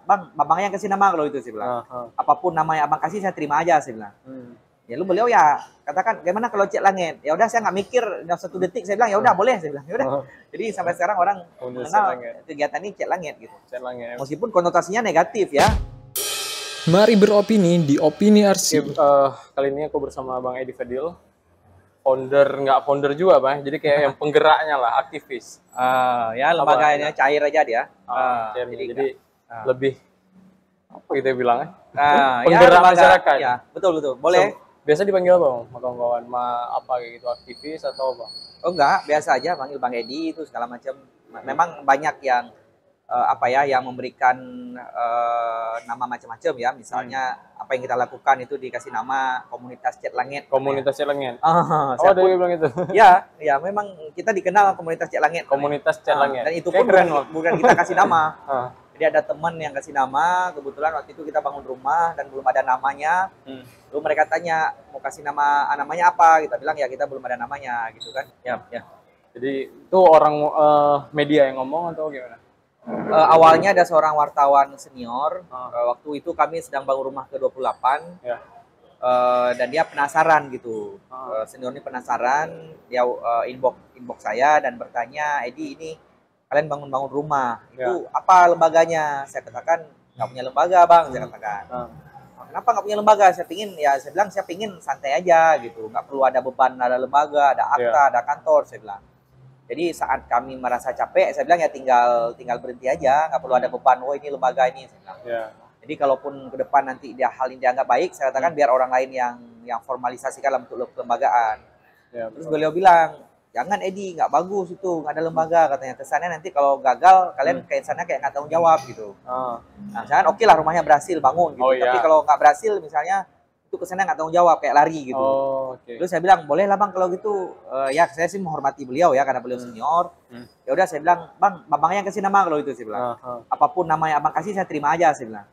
bang, abang yang kasih nama kalau itu saya bilang. Apapun nama yang abang kasih saya terima aja saya bilang. Ya lu beliau ya katakan gimana kalau cek langit. Ya udah saya nggak mikir dalam 1 detik saya bilang ya udah boleh saya bilang. Ya udah. Jadi sampai sekarang orang mengenal kegiatan ini cek langit gitu. Cek langit. Meskipun konotasinya negatif ya. Mari beropini di Opini RC. Kali ini aku bersama Bang Edi Fadil, nggak founder juga Bang, jadi kayak yang penggeraknya lah, aktivis. Ya lembaganya cair aja dia. Jadi lebih apa kita bilangnya? Penggerak masyarakat. Ya, betul. Boleh. Biasa dipanggil apa Bang? Kawan-kawan apa kayak gitu, aktivis atau apa? Oh enggak, biasa aja panggil Bang Edi itu segala macam. Memang banyak yang yang memberikan nama macam-macam ya. Misalnya apa yang kita lakukan itu dikasih nama komunitas Cek Langit. Komunitas Cek Langit. Ada yang bilang itu. Ya, memang kita dikenal komunitas Cek Langit. Komunitas Cek Langit. Dan itu pun bukan kita kasih nama. Jadi ada teman yang kasih nama, kebetulan waktu itu kita bangun rumah dan belum ada namanya. Lalu mereka tanya mau kasih namanya apa? Kita bilang ya kita belum ada namanya gitu kan. Ya. Jadi itu orang media yang ngomong atau gimana? Awalnya ada seorang wartawan senior. Waktu itu kami sedang bangun rumah ke-28. Ya. Dan dia penasaran gitu. Senior ini penasaran, dia inbox saya dan bertanya, Edi ini kalian bangun rumah, itu apa lembaganya? Saya katakan nggak punya lembaga bang, saya katakan. Kenapa nggak punya lembaga? Saya bilang saya pingin santai aja gitu, nggak perlu ada beban, ada lembaga, ada akta, ada kantor, saya bilang. Jadi saat kami merasa capek, saya bilang ya tinggal berhenti aja, nggak perlu ada beban. Oh ini lembaga ini, saya bilang. Jadi kalaupun ke depan nanti hal ini dianggap baik, saya katakan biar orang lain yang formalisasikan dalam bentuk kelembagaan. Terus beliau bilang, jangan Edi, nggak bagus itu, nggak ada lembaga katanya. Kesannya nanti kalau gagal kalian kesannya kayak nggak tanggung jawab gitu. Nah, misalnya oke lah rumahnya berhasil bangun gitu, tapi kalau nggak berhasil misalnya itu kesannya nggak tanggung jawab kayak lari gitu. Terus saya bilang boleh lah bang kalau gitu, ya saya sih menghormati beliau ya karena beliau senior. Ya udah saya bilang bang yang kasih nama kalau itu saya bilang. Apapun nama yang abang kasih saya terima aja saya bilang.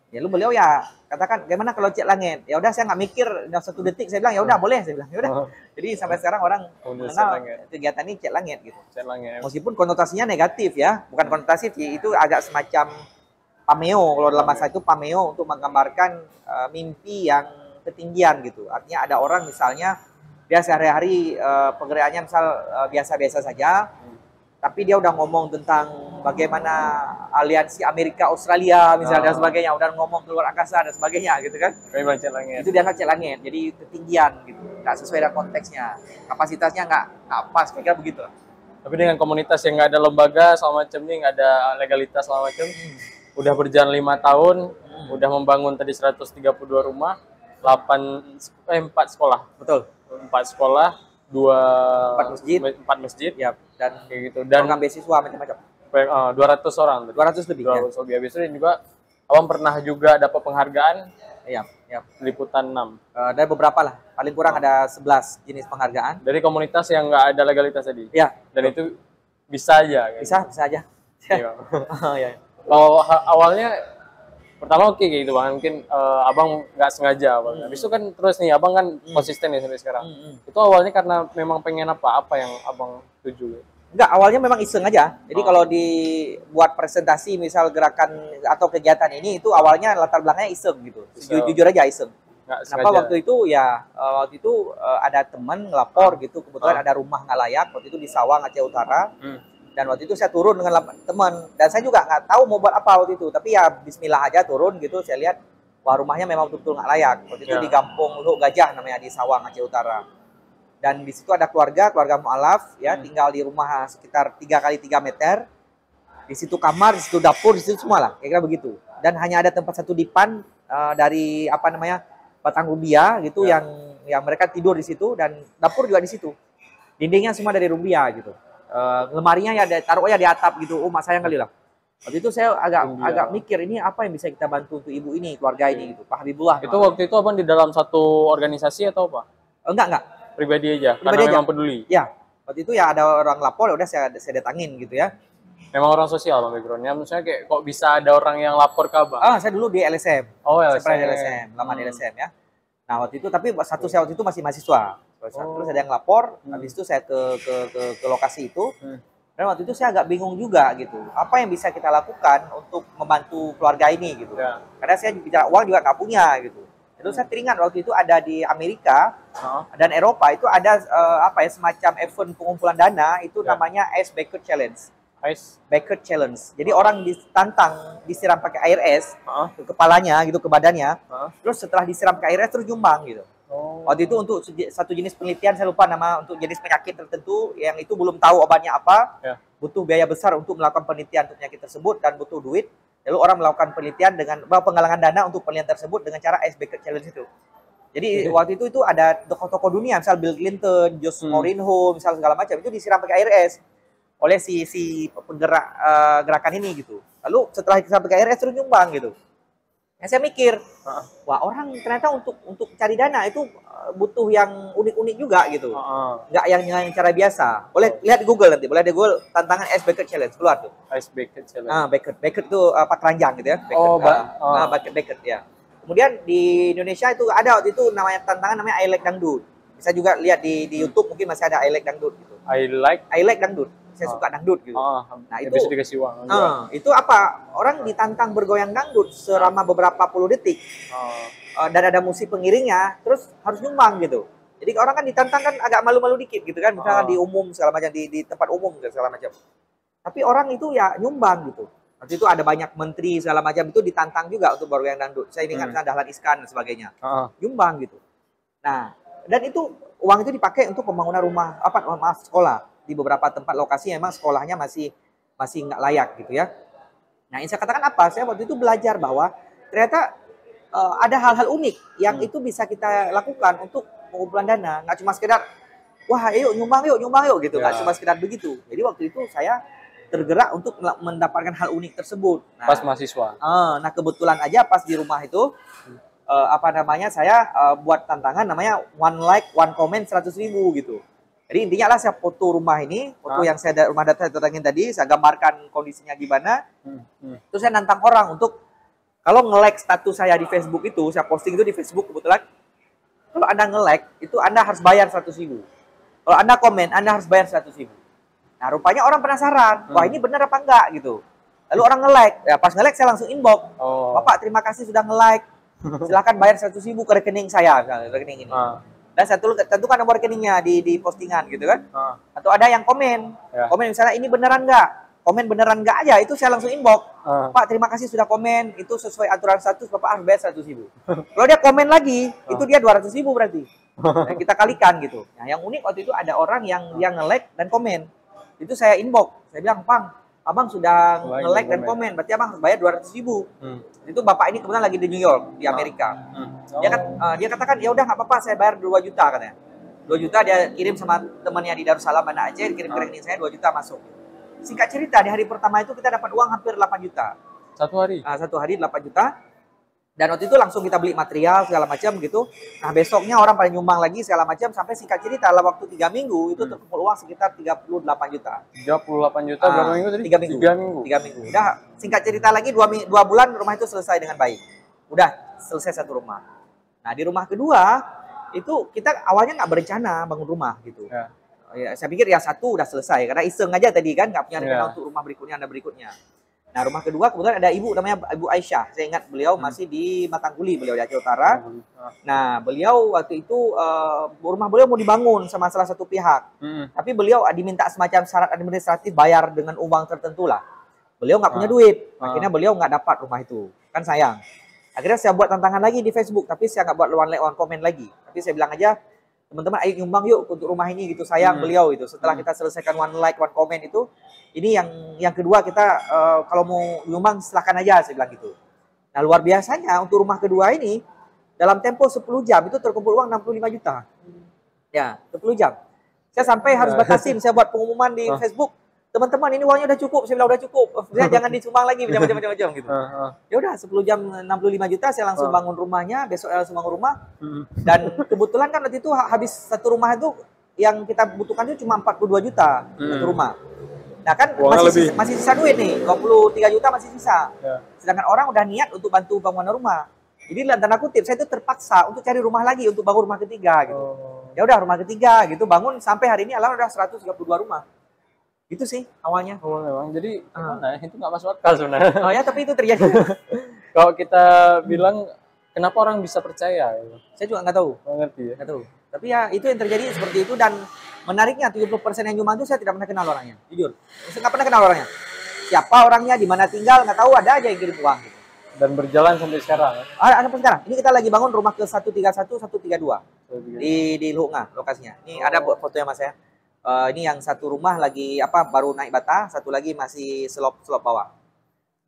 Ya lu beliau ya katakan gimana kalau cek langit. Ya udah saya nggak mikir dalam 1 detik saya bilang ya udah boleh saya bilang. Ya udah. Jadi sampai sekarang orang mengenal kegiatan ini cek langit gitu. Cek langit. Meskipun konotasinya negatif ya, bukan konotatif itu agak semacam pameo. Kalau dalam bahasa itu pameo untuk menggambarkan mimpi yang ketinggian gitu. Artinya ada orang misalnya dia sehari-hari pekerjaannya misal biasa-biasa saja. Tapi dia udah ngomong tentang bagaimana aliansi Amerika Australia misalnya dan sebagainya, udah ngomong keluar angkasa dan sebagainya gitu kan. Cek langit. Itu dianggap cek langit, jadi ketinggian gitu, nggak sesuai dengan konteksnya, kapasitasnya nggak pas, kira begitu lah. Tapi dengan komunitas yang nggak ada lembaga sama macam ini, nggak ada legalitas sama macam, udah berjalan 5 tahun, udah membangun tadi 132 rumah, 4 sekolah. Betul. 4 sekolah, 4 masjid, ya, dan kayak gitu. Dan program beasiswa macam-macam. 200 orang. 200 lebih. 200 lebih. Habis itu juga abang pernah juga dapat penghargaan. Iya. Liputan 6. Ada beberapa lah. Paling kurang ada 11 jenis penghargaan. Dari komunitas yang nggak ada legalitas tadi. Iya. Dan itu bisa aja. Bisa aja. Iya. Kalau awalnya pertama oke gitu bang, mungkin abang nggak sengaja bang. Habis itu kan terus nih abang kan konsisten ya sampai sekarang. Itu awalnya karena memang pengen apa yang abang tuju? Enggak, awalnya memang iseng aja. Jadi kalau dibuat presentasi misal gerakan atau kegiatan ini itu awalnya latar belakangnya iseng gitu. Jujur aja iseng. Kenapa waktu itu ada teman ngelapor gitu, kebetulan ada rumah nggak layak waktu itu di Sawang Aceh Utara. Dan waktu itu saya turun dengan teman dan saya juga nggak tahu mau buat apa waktu itu, tapi ya Bismillah aja turun gitu. Saya lihat wah rumahnya memang betul-betul nggak layak. Waktu itu di Kampung Luhuk Gajah namanya di Sawang Aceh Utara. Dan di situ ada keluarga mualaf ya, tinggal di rumah sekitar 3x3 meter. Di situ kamar, di situ dapur, di situ semua lah, kira-kira begitu. Dan hanya ada tempat satu dipan dari batang rubia gitu yang mereka tidur di situ dan dapur juga di situ. Dindingnya semua dari rubia gitu. Lemarinya ya taruhnya di atap gitu. Mak sayang kali lah. Waktu itu saya agak mikir ini apa yang bisa kita bantu untuk ibu ini, keluarga ini gitu. Pak Habibullah. Itu waktu itu abang di dalam satu organisasi atau apa? Enggak. Pribadi aja. Karena memang peduli. Ya. Waktu itu ya ada orang lapor, udah saya datangin gitu ya. Memang orang sosial bang backgroundnya. Maksudnya kayak kok bisa ada orang yang lapor ke abang? Saya dulu di LSM. LSM. Saya pernah di LSM, lama di LSM ya. Nah waktu itu tapi saya waktu itu masih mahasiswa. Terus ada yang lapor, habis itu saya ke lokasi itu Dan waktu itu saya agak bingung juga gitu. Apa yang bisa kita lakukan untuk membantu keluarga ini gitu. Ya. Karena saya bicara uang juga nggak punya gitu. Itu saya teringat waktu itu ada di Amerika dan Eropa itu ada apa ya, semacam event pengumpulan dana itu namanya Ice Bucket Challenge. Ice Bucket Challenge. Jadi orang ditantang disiram pakai air es ke kepalanya gitu, ke badannya. Terus setelah disiram pakai air es terus nyumbang gitu. Waktu itu untuk satu jenis penelitian, saya lupa nama, untuk jenis penyakit tertentu yang itu belum tahu obatnya apa. Butuh biaya besar untuk melakukan penelitian untuk penyakit tersebut dan butuh duit. Lalu orang melakukan penelitian dengan penggalangan dana untuk penelitian tersebut dengan cara Ice Bucket Challenge itu. Jadi waktu itu ada tokoh-tokoh dunia, misal Bill Clinton, Jose Mourinho, misal segala macam itu disiram pakai air es oleh si penggerak gerakan ini gitu. Lalu setelah disiram pakai air es terus nyumbang gitu. Nah, saya mikir, wah orang ternyata untuk cari dana itu butuh yang unik-unik juga gitu. Nggak yang cara biasa. Boleh lihat di Google nanti, boleh di Google tantangan Ice Bucket Challenge, keluar tuh. Ice Bucket Challenge. Bucket itu apa, keranjang gitu ya. Bucket ya. Kemudian di Indonesia itu ada waktu itu namanya tantangan namanya I Like Dangdut. Bisa juga lihat di YouTube, mungkin masih ada I Like Dangdut gitu. I like Dangdut. Saya suka dangdut gitu. Nah, itu bisa dikasih uang. Itu apa? Orang ditantang bergoyang dangdut selama beberapa puluh detik. Dan ada musik pengiringnya, terus harus nyumbang gitu. Jadi orang kan ditantang kan agak malu-malu dikit gitu kan, misalnya di umum segala macam, di tempat umum segala macam. Tapi orang itu ya nyumbang gitu. Waktu itu ada banyak menteri segala macam itu ditantang juga untuk bergoyang dangdut. Saya ingat misalnya Dahlan Iskan dan sebagainya. Nyumbang gitu. Nah, dan itu uang itu dipakai untuk pembangunan rumah sekolah. Di beberapa tempat lokasi memang sekolahnya masih nggak layak gitu ya. Nah, yang saya katakan apa? Saya waktu itu belajar bahwa ternyata ada hal-hal unik yang itu bisa kita lakukan untuk pengumpulan dana. Nggak cuma sekedar, wah ayo nyumbang yuk gitu. Nggak cuma sekedar begitu. Jadi waktu itu saya tergerak untuk mendapatkan hal unik tersebut. Nah, pas mahasiswa. Nah kebetulan aja pas di rumah itu saya buat tantangan namanya one like, one comment 100.000 gitu. Jadi intinya lah saya foto rumah ini, foto yang rumah data saya datangin tadi, saya gambarkan kondisinya gimana. Terus saya nantang orang untuk kalau nge-like status saya di Facebook itu, saya posting itu di Facebook kebetulan. Kalau Anda nge-like, itu Anda harus bayar 100.000. Kalau Anda komen, Anda harus bayar 100.000. Nah, rupanya orang penasaran, wah ini benar apa enggak gitu. Lalu orang nge-like, ya pas nge-like saya langsung inbox. Bapak terima kasih sudah nge-like. Silahkan bayar 100.000 ke rekening saya, rekening ini. Dan saya tentukan nomor rekeningnya di postingan gitu kan. Atau ada yang komen, komen misalnya ini beneran enggak? Komen beneran enggak aja, itu saya langsung inbox. Pak terima kasih sudah komen, itu sesuai aturan status Bapak harus bayar 100.000. Kalau dia komen lagi, itu dia 200.000 berarti. Nah, kita kalikan gitu. Nah, yang unik waktu itu ada orang yang dia nge-like dan komen. Itu saya inbox, saya bilang, "Bang, Abang sudah nge-like dan komen, berarti Abang harus bayar 200.000. Itu Bapak ini kebetulan lagi di New York, di Amerika. Dia katakan, ya udah nggak apa-apa, saya bayar 2 juta katanya. 2 juta dia kirim sama temannya di Darussalam, Banda Aceh, kirim ke rekening saya 2 juta masuk. Singkat cerita, di hari pertama itu kita dapat uang hampir 8 juta. Satu hari? Satu hari 8 juta. Dan waktu itu langsung kita beli material segala macam gitu. Nah besoknya orang pada nyumbang lagi segala macam, sampai singkat cerita dalam waktu 3 minggu itu terkumpul uang sekitar 38 juta. 38 juta berapa minggu tadi? 3 minggu. 3 minggu. Udah singkat cerita lagi 2 bulan rumah itu selesai dengan baik. Udah selesai satu rumah. Nah di rumah kedua itu kita awalnya nggak berencana bangun rumah gitu. Ya, saya pikir ya satu udah selesai karena iseng aja tadi kan, nggak punya rencana untuk rumah berikutnya ada berikutnya. Nah rumah kedua kebetulan ada ibu namanya Ibu Aisyah. Saya ingat beliau masih di Matangguli, beliau di Aceh Utara. Nah beliau waktu itu rumah beliau mau dibangun sama salah satu pihak. Tapi beliau diminta semacam syarat administratif bayar dengan uang tertentu lah. Beliau nggak punya duit. Akhirnya beliau nggak dapat rumah itu. Kan sayang. Akhirnya saya buat tantangan lagi di Facebook. Tapi saya nggak buat one like one comment lagi. Tapi saya bilang aja, teman-teman ayo nyumbang yuk untuk rumah ini gitu, sayang beliau itu. Setelah kita selesaikan one like one comment itu, ini yang kedua kita kalau mau nyumbang silahkan aja, saya bilang gitu. Nah luar biasanya untuk rumah kedua ini dalam tempo 10 jam itu terkumpul uang 65 juta. Ya 10 jam. Saya sampai harus batasin, saya buat pengumuman di Facebook, teman-teman ini uangnya udah cukup, saya bilang udah cukup, saya jangan disumbang lagi macam-macam gitu. Ya udah 10 jam 65 juta saya langsung bangun rumahnya, besok saya langsung bangun rumah. Dan kebetulan kan waktu itu habis satu rumah itu yang kita butuhkan itu cuma 42 juta satu rumah. Nah kan masih sisa duit nih, 23 juta masih sisa. Sedangkan orang udah niat untuk bantu bangunan rumah. Jadi dalam tanda kutip saya itu terpaksa untuk cari rumah lagi untuk bangun rumah ketiga gitu. Ya udah rumah ketiga gitu bangun sampai hari ini alhamdulillah udah 132 rumah. Itu sih awalnya. Oh, memang. Jadi gimana? Itu nggak masuk akal sebenarnya. Oh ya, tapi itu terjadi. Kalau kita bilang kenapa orang bisa percaya? Saya juga nggak tahu. Nggak ngerti ya. Nggak tahu. Tapi ya itu yang terjadi seperti itu, dan menariknya 70% yang nyumbang itu saya tidak pernah kenal orangnya. Jujur. Saya nggak pernah kenal orangnya. Siapa orangnya, di mana tinggal, nggak tahu, ada aja yang kirim uang gitu. Dan berjalan sampai sekarang ya? Ada sampai sekarang. Ini kita lagi bangun rumah ke 131, 132 di Luhunga lokasinya. Ini ada fotonya Mas ya. Ini yang satu rumah lagi baru naik bata, satu lagi masih selop bawah.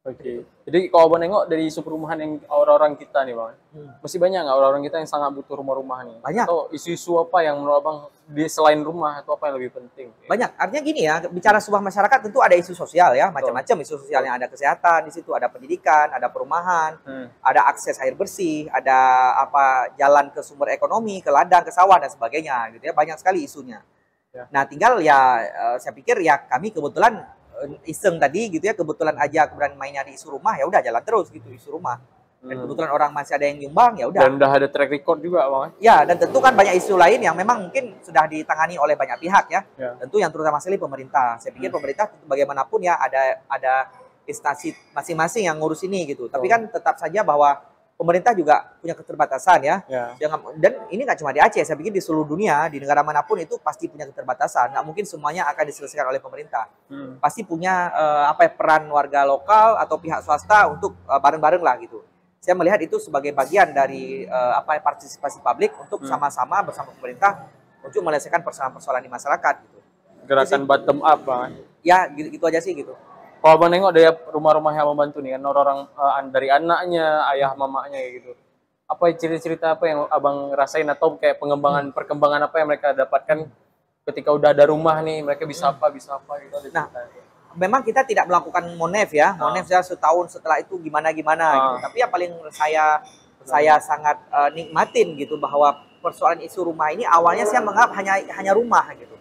Oke. Jadi kalau abang nengok dari isu perumahan yang orang-orang kita nih bang, masih banyak nggak orang-orang kita yang sangat butuh rumah-rumah nih? Banyak. Atau isu-isu apa yang menurut abang di selain rumah itu apa yang lebih penting? Banyak. Artinya gini ya, bicara sebuah masyarakat tentu ada isu sosial ya, macam-macam isu sosial yang ada kesehatan di situ, ada pendidikan, ada perumahan, ada akses air bersih, ada jalan ke sumber ekonomi, ke ladang, ke sawah dan sebagainya gitu ya. Banyak sekali isunya. Ya. Nah, tinggal ya saya pikir ya kami kebetulan iseng tadi gitu ya, kebetulan aja kemudian mainnya di isu rumah, ya udah jalan terus gitu isu rumah. Dan kebetulan orang masih ada yang nyumbang, ya udah. Dan udah ada track record juga, Bang. Ya, dan tentu kan banyak isu lain yang memang mungkin sudah ditangani oleh banyak pihak ya. Tentu yang terutama sekali pemerintah. Saya pikir pemerintah bagaimanapun ya ada instansi masing-masing yang ngurus ini gitu. Tapi kan tetap saja bahwa pemerintah juga punya keterbatasan ya. Dan ini nggak cuma di Aceh, saya pikir di seluruh dunia, di negara manapun itu pasti punya keterbatasan. Nggak mungkin semuanya akan diselesaikan oleh pemerintah. Pasti punya peran warga lokal atau pihak swasta untuk bareng-bareng lah gitu. Saya melihat itu sebagai bagian dari partisipasi publik untuk sama-sama bersama pemerintah untuk menyelesaikan persoalan-persoalan di masyarakat gitu. Gerakan bottom up, Bang. Ya, gitu aja sih gitu. Kalau abang nengok dari rumah-rumah yang membantu nih kan, orang-orang dari anaknya, ayah, mamanya kayak gitu. Apa cerita-cerita apa yang abang rasain atau kayak perkembangan apa yang mereka dapatkan ketika udah ada rumah nih, mereka bisa apa gitu. Nah, memang kita tidak melakukan monef ya. Monef ya setahun setelah itu gimana-gimana gitu. Tapi yang paling saya sangat nikmatin gitu bahwa persoalan isu rumah ini awalnya saya menganggap hanya rumah gitu.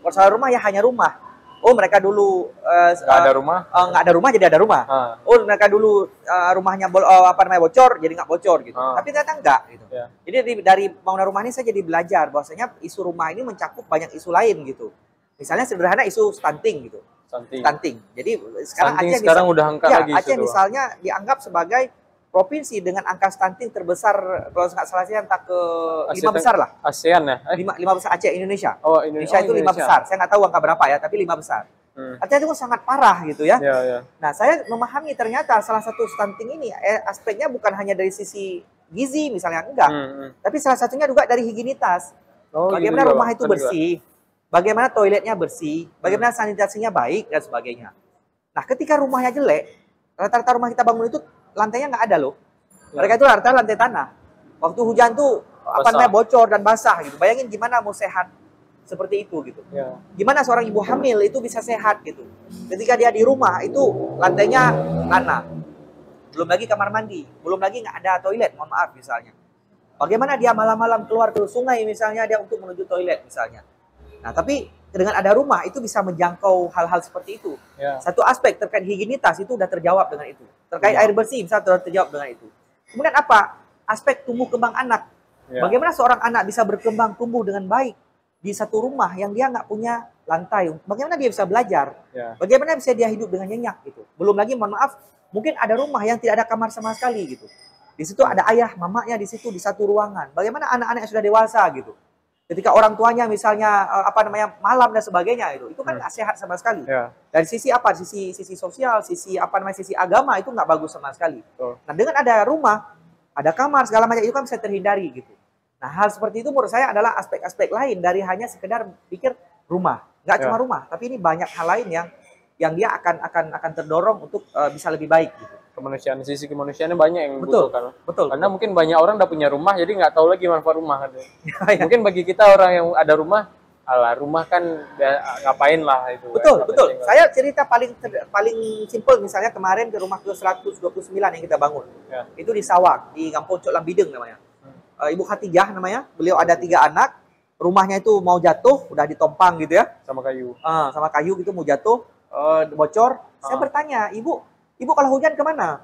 Persoalan rumah ya hanya rumah. Oh, mereka dulu nggak ada rumah. Nggak ada rumah jadi ada rumah. Oh, mereka dulu rumahnya bocor jadi nggak bocor gitu. Tapi ternyata enggak gitu. Jadi dari bangunan rumah ini saya jadi belajar bahwasanya isu rumah ini mencakup banyak isu lain gitu. Misalnya sederhana isu stunting gitu. Stunting. Jadi sekarang Aceh sekarang udah angkat lagi. Aceh misalnya dianggap sebagai provinsi dengan angka stunting terbesar, kalau nggak salah saya entah ke 5 besar lah. ASEAN ya? 5 besar Aceh, Indonesia. Oh, Indonesia itu 5 besar. Saya nggak tahu angka berapa ya, tapi 5 besar. Artinya itu sangat parah gitu ya. Nah, saya memahami ternyata salah satu stunting ini aspeknya bukan hanya dari sisi gizi misalnya, enggak. Tapi salah satunya juga dari higienitas. Bagaimana rumah itu bersih, bagaimana toiletnya bersih, bagaimana sanitasinya baik dan sebagainya. Nah, ketika rumahnya jelek, rata-rata rumah kita bangun itu lantainya nggak ada loh. Mereka itu rata-rata lantai tanah. Waktu hujan tuh bocor dan basah gitu. Bayangin gimana mau sehat seperti itu gitu. Gimana seorang ibu hamil itu bisa sehat gitu. Ketika dia di rumah itu lantainya tanah. Belum lagi kamar mandi, belum lagi nggak ada toilet, mohon maaf misalnya. Bagaimana dia malam-malam keluar ke sungai misalnya dia untuk menuju toilet misalnya. Nah, tapi dengan ada rumah itu bisa menjangkau hal-hal seperti itu. Satu aspek terkait higienitas itu udah terjawab dengan itu. Terkait air bersih bisa terjawab dengan itu. Kemudian apa? Aspek tumbuh kembang anak. Bagaimana seorang anak bisa berkembang tumbuh dengan baik di satu rumah yang dia nggak punya lantai? Bagaimana dia bisa belajar? Bagaimana bisa dia hidup dengan nyenyak gitu? Belum lagi mohon maaf, mungkin ada rumah yang tidak ada kamar sama sekali gitu. Di situ ada ayah, mamanya di situ di satu ruangan. Bagaimana anak-anak yang sudah dewasa gitu? Ketika orang tuanya misalnya malam dan sebagainya itu kan nggak sehat sama sekali. Dari sisi sisi sosial, sisi sisi agama itu nggak bagus sama sekali. Nah, dengan ada rumah, ada kamar segala macam itu kan bisa terhindari gitu. Nah, hal seperti itu menurut saya adalah aspek-aspek lain dari hanya sekedar pikir rumah. Nggak cuma rumah, tapi ini banyak hal lain yang dia akan terdorong untuk bisa lebih baik gitu. Sisi kemanusiaannya banyak yang dibutuhkan. Betul. Karena mungkin banyak orang udah punya rumah, jadi nggak tahu lagi manfaat rumah kan. Mungkin bagi kita orang yang ada rumah, rumah kan ngapain lah itu. Betul. Saya cerita paling simpel misalnya kemarin ke rumah ke 129 yang kita bangun. Itu di Sawak, di Kampung Cok Lambideng namanya. Ibu Khatijah namanya. Beliau ada 3 anak. Rumahnya itu mau jatuh, udah ditompang gitu ya. Sama kayu. Sama kayu gitu mau jatuh, bocor. Saya bertanya, Ibu kalau hujan kemana?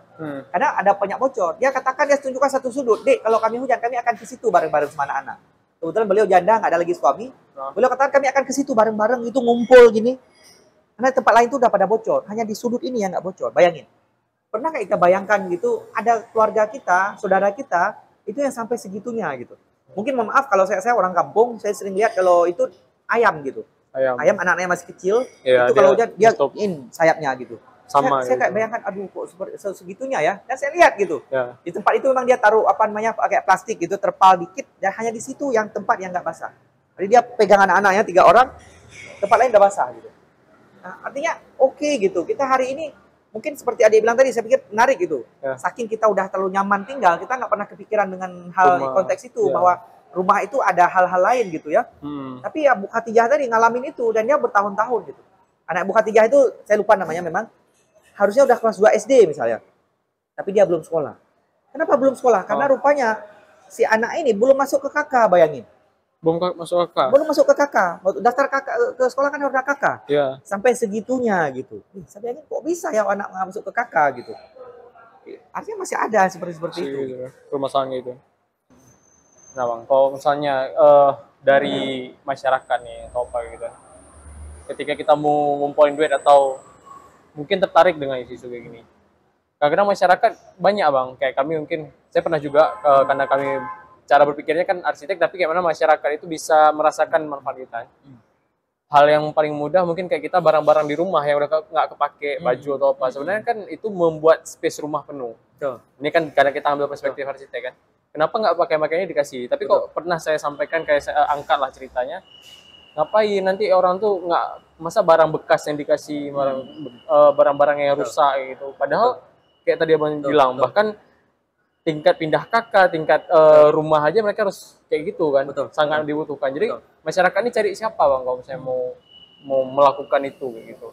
Karena ada banyak bocor. Dia katakan dia tunjukkan satu sudut. Dek, kalau kami hujan kami akan ke situ bareng-bareng sama anak-anak. Kebetulan beliau janda, nggak ada lagi suami. Beliau katakan kami akan ke situ bareng-bareng itu ngumpul gini. Karena tempat lain itu udah pada bocor, hanya di sudut ini yang nggak bocor. Bayangin. Pernah nggak kita bayangkan gitu, ada keluarga kita, saudara kita, itu yang sampai segitunya gitu. Mungkin mohon maaf kalau saya orang kampung, saya sering lihat kalau itu ayam gitu. Ayam anak-anaknya masih kecil, ya, itu kalau dia sayapnya gitu. Sama saya kayak bayangkan, aduh kok segitunya ya. Dan saya lihat gitu. Ya. Di tempat itu memang dia taruh apa namanya pakai plastik gitu, terpal dikit, dan hanya di situ yang tempat yang nggak basah. Jadi dia pegang anak-anaknya 3 orang, tempat lain udah basah gitu. Nah, artinya oke gitu. Kita hari ini mungkin seperti adik bilang tadi, saya pikir menarik gitu. Ya. Saking kita udah terlalu nyaman tinggal, kita nggak pernah kepikiran dengan hal konteks itu, bahwa rumah itu ada hal-hal lain gitu ya. Tapi ya Bu Khatijah tadi ngalamin itu, dan dia bertahun-tahun gitu. Anak Bu Khatijah itu, saya lupa namanya memang, harusnya udah kelas 2 SD misalnya. Tapi dia belum sekolah. Kenapa belum sekolah? Karena rupanya si anak ini belum masuk ke KK, bayangin. Belum masuk KK. Belum masuk ke KK. Daftar KK ke sekolah kan harus ada KK. Iya. Sampai segitunya gitu. Saya bayangin kok bisa ya anak nggak masuk ke KK gitu. Artinya masih ada seperti itu. Gitu, permasalahan itu. Nah Bang, kalau misalnya dari masyarakat nih atau apa gitu, ketika kita mau ngumpulin duit atau mungkin tertarik dengan isu-isu kayak gini, kadang-kadang masyarakat banyak Bang, kayak kami mungkin, saya pernah juga karena kami cara berpikirnya kan arsitek, tapi kayak mana masyarakat itu bisa merasakan manfaat kita. Hal yang paling mudah mungkin kayak kita barang-barang di rumah yang udah nggak kepake, baju atau apa, sebenarnya kan itu membuat space rumah penuh. Ini kan karena kita ambil perspektif arsitek kan, kenapa nggak pakai-pakainya dikasih? Tapi kok pernah saya sampaikan, kayak saya angkat lah ceritanya, ngapain nanti orang tuh nggak, masa barang bekas yang dikasih barang-barang yang rusak gitu. Padahal kayak tadi abang bilang, bahkan tingkat pindah kakak, tingkat rumah aja mereka harus kayak gitu kan, sangat dibutuhkan. Jadi masyarakat ini cari siapa Bang kalau misalnya mau melakukan itu gitu?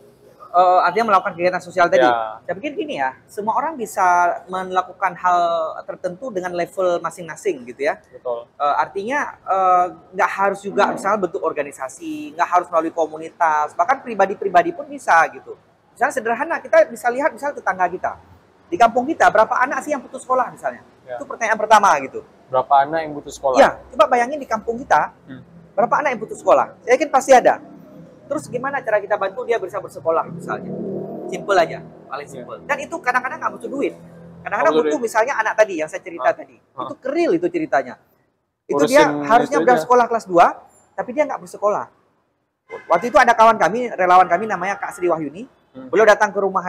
Artinya melakukan kegiatan sosial tadi. Saya pikir gini ya, semua orang bisa melakukan hal tertentu dengan level masing-masing gitu ya. Betul. Artinya nggak harus juga misalnya bentuk organisasi, nggak harus melalui komunitas, bahkan pribadi-pribadi pun bisa gitu. Misalnya sederhana, kita bisa lihat misalnya tetangga kita. Di kampung kita, berapa anak sih yang putus sekolah misalnya? Itu pertanyaan pertama gitu. Berapa anak yang putus sekolah? Ya, coba bayangin di kampung kita, berapa anak yang putus sekolah? Saya yakin pasti ada. Terus gimana cara kita bantu dia bisa bersekolah misalnya? Simple aja, paling simple. Dan itu kadang-kadang nggak butuh duit. Kadang-kadang butuh misalnya anak tadi yang saya cerita tadi. Itu keril itu ceritanya. Itu dia harusnya udah sekolah kelas 2, tapi dia nggak bersekolah. Waktu itu ada kawan kami, relawan kami namanya Kak Sri Wahyuni. Beliau datang ke rumah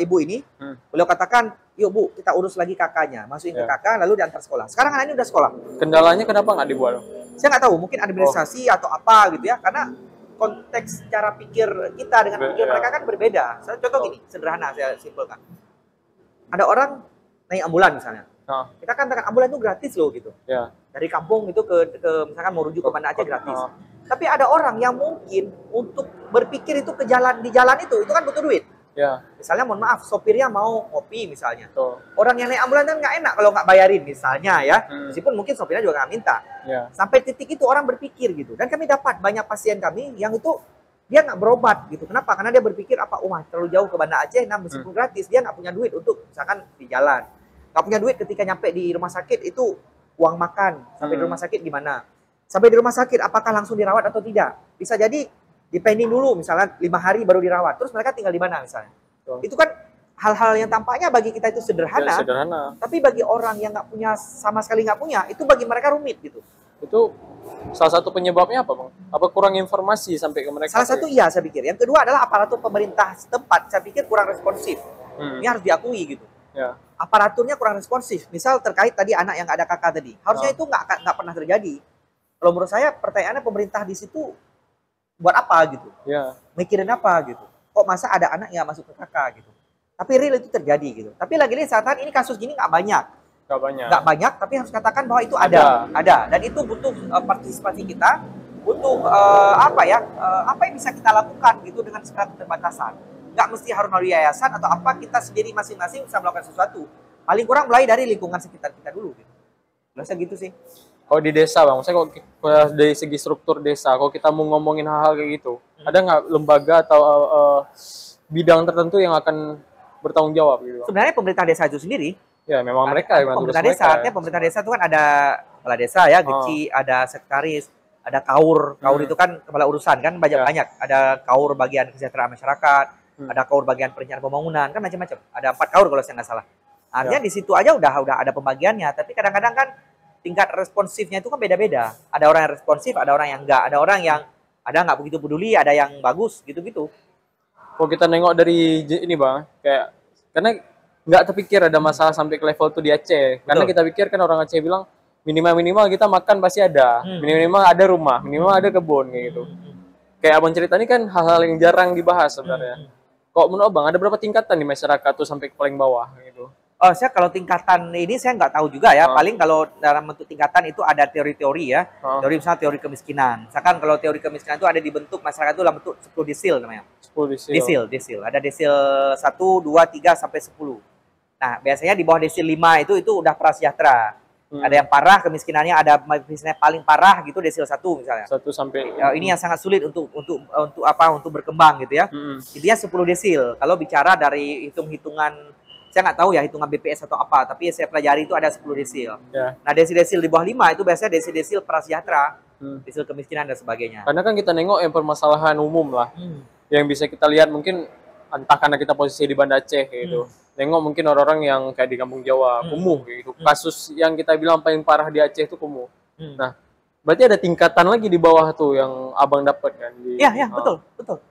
ibu ini. Beliau katakan, yuk Bu, kita urus lagi kakaknya. Masukin ke kakak, lalu diantar sekolah. Sekarang anak ini udah sekolah. Kendalanya kenapa nggak dibuat? Saya nggak tahu, mungkin administrasi atau apa gitu ya. Karena konteks cara pikir kita dengan pikir mereka kan berbeda. Contoh gini, sederhana saya simpulkan. Ada orang naik ambulan misalnya. Kita kan dengan ambulan itu gratis loh gitu. Dari kampung itu ke misalkan mau rujuk ke Banda Aceh gratis. Tapi ada orang yang mungkin untuk berpikir itu di jalan itu kan butuh duit. Misalnya mohon maaf, sopirnya mau ngopi misalnya. Orang yang naik ambulan kan nggak enak kalau nggak bayarin misalnya ya. Meskipun mungkin sopirnya juga nggak minta. Sampai titik itu orang berpikir gitu. Dan kami dapat banyak pasien kami yang itu dia nggak berobat gitu. Kenapa? Karena dia berpikir terlalu jauh ke Banda Aceh, nah meskipun gratis dia nggak punya duit untuk misalkan di jalan. Nggak punya duit ketika nyampe di rumah sakit itu uang makan. Sampai di rumah sakit gimana? Sampai di rumah sakit apakah langsung dirawat atau tidak? Bisa jadi dipending dulu misalnya 5 hari baru dirawat. Terus mereka tinggal di mana misalnya? Itu kan hal-hal yang tampaknya bagi kita itu sederhana. Tapi bagi orang yang nggak punya, sama sekali nggak punya, itu bagi mereka rumit gitu. Itu salah satu penyebabnya apa Bang? Apa kurang informasi sampai ke mereka? Salah satu iya saya pikir. Yang kedua adalah aparatur pemerintah setempat saya pikir kurang responsif. Ini harus diakui gitu. Aparaturnya kurang responsif. Misal terkait tadi anak yang nggak ada kakak tadi. Harusnya itu nggak pernah terjadi. Kalau menurut saya pertanyaannya pemerintah di situ buat apa gitu? Mikirin apa gitu? Kok masa ada anak yang masuk ke kakak gitu? Tapi real itu terjadi gitu. Tapi lagi-lagi saat ini kasus gini nggak banyak. Nggak banyak, tapi harus katakan bahwa itu ada. Dan itu butuh partisipasi kita, butuh apa yang bisa kita lakukan gitu dengan segala keterbatasan. Nggak mesti harus melalui yayasan atau apa, kita sendiri masing-masing bisa melakukan sesuatu. Paling kurang mulai dari lingkungan sekitar kita dulu gitu. Rasa gitu sih. Kalau di desa Bang, saya kok dari segi struktur desa, kalau kita mau ngomongin hal-hal kayak gitu, ada nggak lembaga atau bidang tertentu yang akan bertanggung jawab gitu? Sebenarnya pemerintah desa itu sendiri. Ya, memang mereka yang pemerintah desa, artinya pemerintah desa itu kan ada kepala desa ya, geci, ada sekretaris. ada KAUR. KAUR itu kan kepala urusan kan banyak-banyak. Ada KAUR bagian kesejahteraan masyarakat, ada KAUR bagian perencanaan pembangunan, kan macam-macam. Ada 4 KAUR kalau saya nggak salah. Artinya di situ aja udah ada pembagiannya, tapi kadang-kadang kan tingkat responsifnya itu kan beda-beda. Ada orang yang responsif, ada orang yang enggak, ada orang yang nggak begitu peduli, ada yang bagus gitu-gitu. Kalau kita nengok dari ini Bang, kayak karena nggak terpikir ada masalah sampai ke level itu di Aceh. Karena kita pikir kan orang Aceh bilang minimal kita makan pasti ada, minimal ada rumah, minimal ada kebun kayak gitu. Kayak abang cerita ini kan hal-hal yang jarang dibahas sebenarnya. Kok menurut abang ada berapa tingkatan di masyarakat tuh sampai ke paling bawah gitu? Oh, saya kalau tingkatan ini saya nggak tahu juga ya. Paling kalau dalam bentuk tingkatan itu ada teori-teori ya. Teori misalnya teori kemiskinan. Misalkan kalau teori kemiskinan itu ada dibentuk masyarakat itu dalam bentuk 10 desil namanya. 10 desil. Desil. Ada desil 1, 2, 3 sampai 10. Nah, biasanya di bawah desil 5 itu udah prasejahtera. Ada yang parah kemiskinannya, ada misalnya paling parah gitu desil 1 misalnya. 1 sampai ini yang sangat sulit untuk berkembang gitu ya. Intinya 10 desil. Kalau bicara dari hitung-hitungan, saya nggak tahu ya hitungan BPS atau apa, tapi saya pelajari itu ada 10 desil. Nah, desil-desil di bawah 5 itu biasanya desil-desil prasejahtera, desil kemiskinan dan sebagainya. Karena kan kita nengok yang permasalahan umum lah, yang bisa kita lihat mungkin entah karena kita posisi di Banda Aceh gitu. Nengok mungkin orang-orang yang kayak di Kampung Jawa, kumuh gitu. Kasus yang kita bilang paling parah di Aceh itu kumuh. Nah, berarti ada tingkatan lagi di bawah tuh yang abang dapat kan? Iya, betul.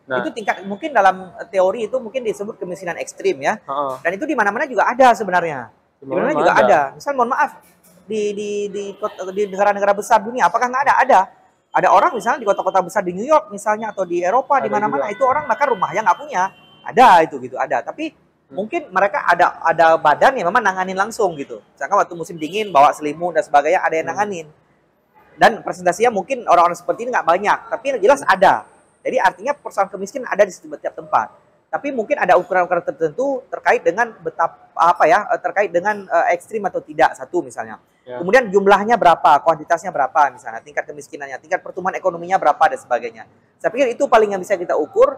Nah, itu tingkat mungkin dalam teori itu mungkin disebut kemiskinan ekstrim ya. Dan itu di mana-mana juga ada sebenarnya. Di mana juga ada. Misal mohon maaf di negara-negara besar dunia, apakah nggak ada? Ada orang misalnya di kota-kota besar di New York misalnya atau di Eropa di mana-mana itu orang bahkan rumahnya nggak punya. Ada itu gitu, ada. Tapi mungkin mereka ada badan yang memang nanganin langsung gitu. Misalkan waktu musim dingin bawa selimut dan sebagainya ada yang nanganin. Dan presentasinya mungkin orang-orang seperti ini nggak banyak, tapi yang jelas ada. Jadi artinya persoalan kemiskinan ada di setiap tempat. Tapi mungkin ada ukuran-ukuran tertentu terkait dengan terkait dengan ekstrim atau tidak satu misalnya. Kemudian jumlahnya berapa, kuantitasnya berapa misalnya, tingkat kemiskinannya, tingkat pertumbuhan ekonominya berapa dan sebagainya. Saya pikir itu paling yang bisa kita ukur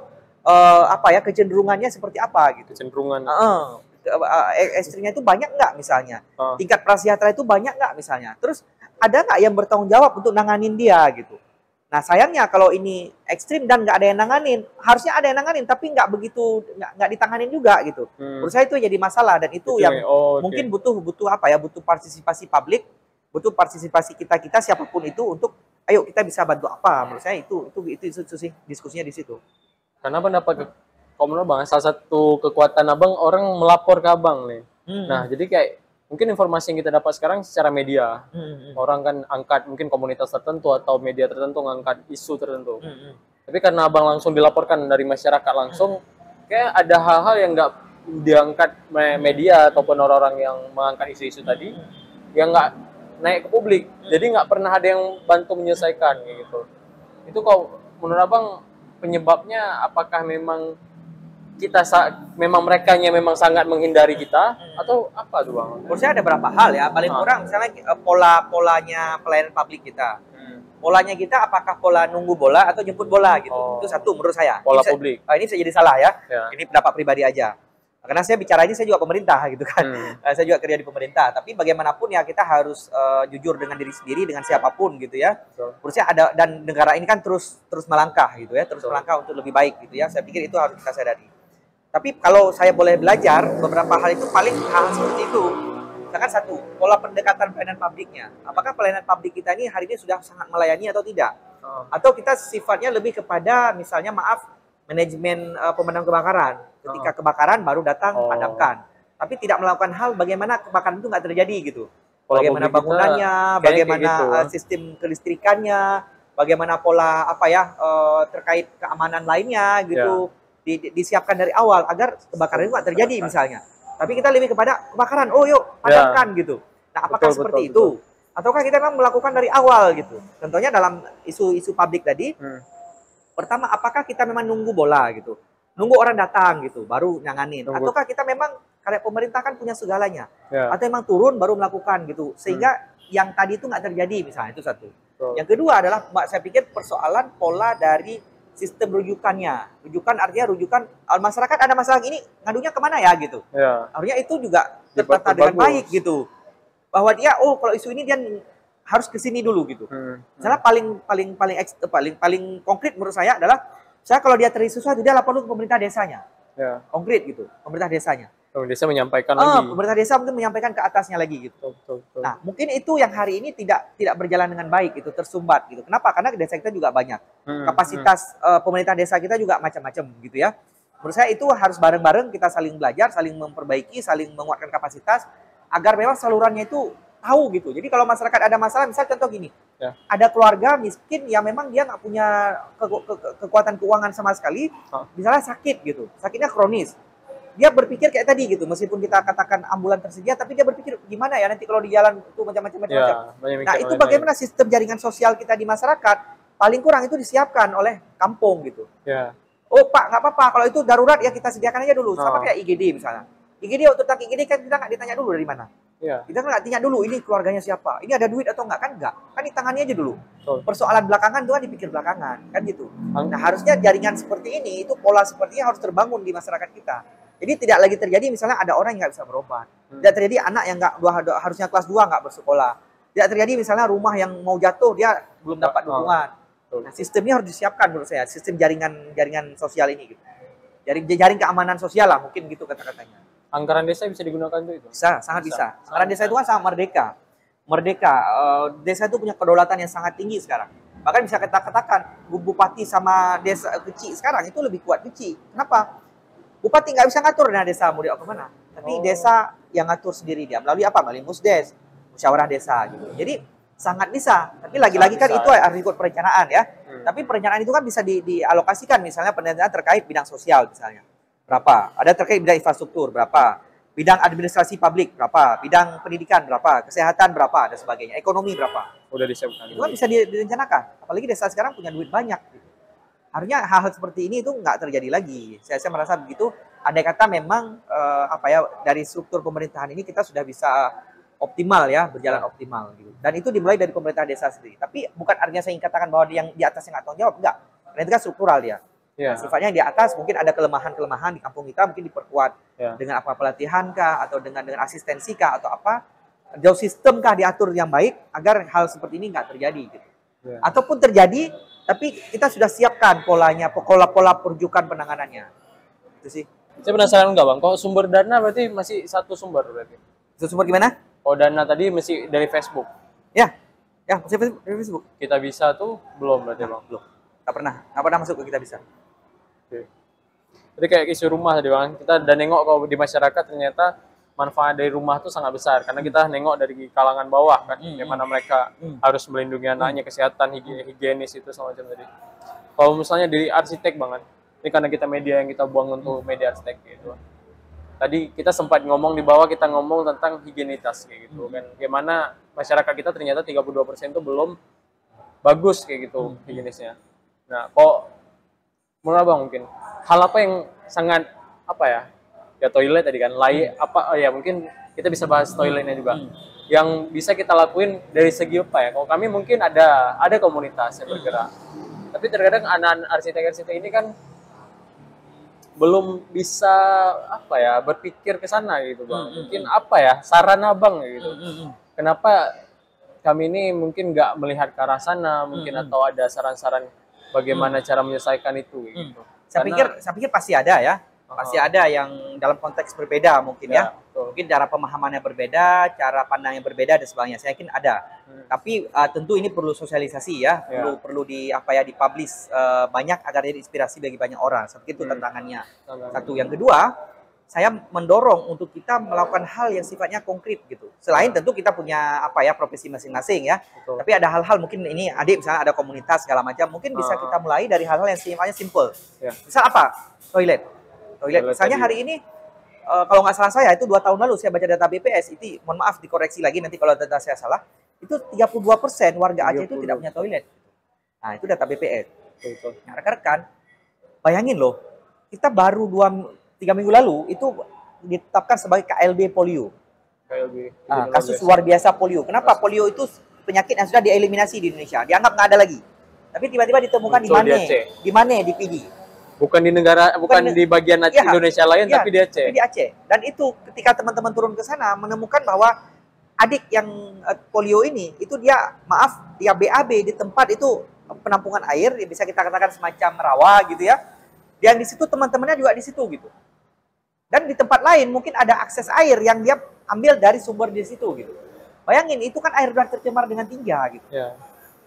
kecenderungannya seperti apa gitu. Kecenderungan. Ekstrimnya itu banyak nggak misalnya, tingkat prasejahtera itu banyak nggak misalnya. Terus ada nggak yang bertanggung jawab untuk nanganin dia gitu. Nah sayangnya kalau ini ekstrim dan nggak ada yang nanganin, harusnya ada yang nanganin tapi nggak ditanganin juga gitu. Menurut saya itu jadi masalah dan itu yang mungkin butuh partisipasi publik, butuh partisipasi kita siapapun itu untuk ayo kita bisa bantu apa. Menurut saya itu sih diskusinya di situ. Karena pendapat menurut Bang, salah satu kekuatan abang orang melapor ke abang nih. Nah jadi kayak mungkin informasi yang kita dapat sekarang secara media, orang kan angkat mungkin komunitas tertentu atau media tertentu ngangkat isu tertentu. Tapi karena abang langsung dilaporkan dari masyarakat langsung, kayak ada hal-hal yang nggak diangkat media ataupun orang-orang yang mengangkat isu-isu tadi, yang nggak naik ke publik. Jadi nggak pernah ada yang bantu menyelesaikan gitu. Itu kok menurut abang penyebabnya apakah memang memang merekanya memang sangat menghindari kita atau apa tuh Bang? Menurut saya ada beberapa hal ya. Paling kurang misalnya polanya pelayanan publik kita. Polanya kita apakah pola nunggu bola atau jemput bola gitu. Itu satu menurut saya. Pola publik. Ini bisa jadi salah ya. Ini pendapat pribadi aja. Karena saya bicara ini saya juga pemerintah gitu kan. Saya juga kerja di pemerintah. Tapi bagaimanapun ya kita harus jujur dengan diri sendiri, dengan siapapun gitu ya. Menurut saya ada, dan negara ini kan terus melangkah gitu ya. Terus melangkah untuk lebih baik gitu ya. Saya pikir itu harus kita sadari. Tapi kalau saya boleh belajar, beberapa hal itu paling hal seperti itu. Misalkan satu, pola pendekatan pelayanan publiknya. Apakah pelayanan publik kita ini hari ini sudah sangat melayani atau tidak? Atau kita sifatnya lebih kepada misalnya manajemen pemadam kebakaran. Ketika kebakaran baru datang padamkan. Tapi tidak melakukan hal bagaimana kebakaran itu nggak terjadi gitu. Bagaimana bangunannya, bagaimana sistem kelistrikannya, bagaimana pola terkait keamanan lainnya gitu. Disiapkan dari awal agar kebakaran itu nggak terjadi misalnya. Tapi kita lebih kepada kebakaran, yuk padamkan gitu. Nah apakah seperti itu? Ataukah kita memang melakukan dari awal gitu? Contohnya dalam isu-isu publik tadi, pertama apakah kita memang nunggu bola gitu? Nunggu orang datang gitu, baru nanganin. Ataukah kita memang, karena pemerintah kan punya segalanya. Atau memang turun baru melakukan gitu. Sehingga yang tadi itu nggak terjadi misalnya, itu satu. Yang kedua adalah, saya pikir persoalan pola dari sistem rujukannya. Rujukan artinya masyarakat ada masalah ini, ngadunya kemana ya gitu. Harusnya itu juga tertata dengan baik gitu. Bahwa dia, kalau isu ini dia harus ke sini dulu gitu. Misalnya paling konkret menurut saya adalah saya kalau dia terjadi sesuatu dia lapor dulu ke pemerintah desanya. Ya. Konkret gitu, pemerintah desanya. Pemerintah desa menyampaikan lagi. Pemerintah desa mungkin menyampaikan ke atasnya lagi gitu. Betul. Nah, mungkin itu yang hari ini tidak berjalan dengan baik gitu, tersumbat gitu. Kenapa? Karena desa kita juga banyak. Kapasitas pemerintah desa kita juga macam-macam gitu ya. Menurut saya itu harus bareng-bareng kita saling belajar, saling memperbaiki, saling menguatkan kapasitas agar memang salurannya itu tahu gitu. Jadi kalau masyarakat ada masalah, misal contoh gini, ada keluarga miskin yang memang dia nggak punya kekuatan keuangan sama sekali, misalnya sakit gitu, sakitnya kronis. Dia berpikir kayak tadi gitu, meskipun kita katakan ambulan tersedia, tapi dia berpikir gimana ya nanti kalau di jalan itu macam-macam. Nah itu bagaimana sistem jaringan sosial kita di masyarakat, paling kurang itu disiapkan oleh kampung gitu. Oh Pak, nggak apa-apa, kalau itu darurat ya kita sediakan aja dulu, sama kayak IGD misalnya. IGD, untuk tentang IGD kan kita nggak ditanya dulu dari mana. Kita nggak tanya dulu ini keluarganya siapa, ini ada duit atau enggak, kan enggak, kan di tangannya aja dulu. Persoalan belakangan itu kan dipikir belakangan, kan gitu. Nah harusnya jaringan seperti ini, itu pola sepertinya harus terbangun di masyarakat kita. Jadi tidak lagi terjadi misalnya ada orang yang nggak bisa berobat, tidak terjadi anak yang nggak harusnya kelas 2 nggak bersekolah, tidak terjadi misalnya rumah yang mau jatuh dia belum dapat dukungan. Nah sistemnya harus disiapkan menurut saya, sistem jaringan sosial ini gitu. Jaring keamanan sosial lah mungkin gitu kata-katanya. Anggaran desa bisa digunakan untuk itu? Bisa, sangat bisa. Anggaran desa itu kan sangat merdeka. Desa itu punya kedaulatan yang sangat tinggi sekarang. Bahkan bisa kita katakan bupati sama desa kecil sekarang itu lebih kuat kecil. Kenapa? Bupati nggak bisa ngatur dana desa mau dibawa kemana. Tapi desa yang ngatur sendiri dia. Melalui apa? Melalui musdes, musyawarah desa gitu. Jadi sangat bisa. Tapi lagi-lagi kan itu harus ikut perencanaan ya. Tapi perencanaan itu kan bisa dialokasikan. Misalnya perencanaan terkait bidang sosial misalnya. Berapa? Ada terkait bidang infrastruktur berapa? Bidang administrasi publik berapa? Bidang pendidikan berapa? Kesehatan berapa? Dan sebagainya. Ekonomi berapa? Udah disiapkan. Itu kan bisa direncanakan. Apalagi desa sekarang punya duit banyak. Gitu. Harusnya hal-hal seperti ini itu nggak terjadi lagi. Saya merasa begitu. Andai kata memang dari struktur pemerintahan ini kita sudah bisa optimal ya, berjalan optimal gitu. Dan itu dimulai dari pemerintah desa sendiri. Tapi bukan artinya saya ingin katakan bahwa yang di atasnya nggak tanggung jawab, enggak. Karena itu kan struktural dia. Sifatnya yang di atas mungkin ada kelemahan-kelemahan di kampung kita mungkin diperkuat dengan apa pelatihan kah atau dengan asistensi kah atau apa. Jauh sistem kah diatur yang baik agar hal seperti ini nggak terjadi gitu. Ataupun terjadi tapi kita sudah siapkan polanya, pola perujukan penanganannya. Itu sih. Saya penasaran enggak Bang, kok sumber dana berarti masih satu sumber berarti? Sumber gimana? Oh dana tadi masih dari Facebook? Ya masih dari Facebook. Kita bisa tuh belum berarti Bang? Belum. Nggak pernah masuk ke kita bisa. Oke. Jadi kayak isu rumah tadi Bang, kita udah nengok kalau di masyarakat ternyata manfaat dari rumah itu sangat besar karena kita nengok dari kalangan bawah kan, bagaimana mereka harus melindungi anaknya, kesehatan, higienis itu semacam tadi. Kalau misalnya dari arsitek banget, ini karena kita media yang kita buang untuk media arsitek gitu. Tadi kita sempat ngomong di bawah, kita ngomong tentang higienitas kayak gitu kan, bagaimana masyarakat kita ternyata 32% itu belum bagus kayak gitu higienisnya. Nah, kok menurut Abang mungkin hal apa yang sangat ya toilet tadi kan, mungkin kita bisa bahas toiletnya juga. Yang bisa kita lakuin dari segi apa ya? Kalau kami mungkin ada komunitas yang bergerak. Tapi terkadang anak-anak arsitek-arsitek ini kan belum bisa berpikir ke sana gitu Bang. Mungkin saran Abang gitu. Kenapa kami ini mungkin nggak melihat ke arah sana, mungkin atau ada saran-saran bagaimana cara menyelesaikan itu gitu. Saya pikir pasti ada ya. Pasti ada yang dalam konteks berbeda mungkin ya. Mungkin cara pemahamannya berbeda, cara pandangnya berbeda dan sebagainya. Saya yakin ada. Tapi tentu ini perlu sosialisasi ya, perlu dipublish banyak agar jadi inspirasi bagi banyak orang. Seperti itu tantangannya. Satu, yang kedua, saya mendorong untuk kita melakukan hal yang sifatnya konkret gitu. Selain tentu kita punya profesi masing-masing ya. Tapi ada hal-hal mungkin ini adik misalnya ada komunitas segala macam, mungkin bisa kita mulai dari hal-hal yang sifatnya simple. Misal apa? Toilet. Misalnya hari ini kalau nggak salah saya itu 2 tahun lalu saya baca data BPS itu, mohon maaf dikoreksi lagi nanti kalau data saya salah, itu 32% warga Aceh itu tidak punya toilet. Nah itu data BPS. Nah, rekan-rekan bayangin loh, kita baru 3 minggu lalu itu ditetapkan sebagai KLB polio. Kasus luar biasa polio. Kenapa? Polio itu penyakit yang sudah dieliminasi di Indonesia, dianggap nggak ada lagi. Tapi tiba-tiba ditemukan di mana? Di Pidi. Bukan di bagian Indonesia lain, tapi di Aceh. Dan itu ketika teman-teman turun ke sana menemukan bahwa adik yang polio ini, itu dia BAB di tempat itu penampungan air, yang bisa kita katakan semacam rawa gitu ya. Yang di situ teman-temannya juga di situ gitu. Dan di tempat lain mungkin ada akses air yang dia ambil dari sumber di situ gitu. Bayangin, itu kan air udah tercemar dengan tinja gitu. Ya.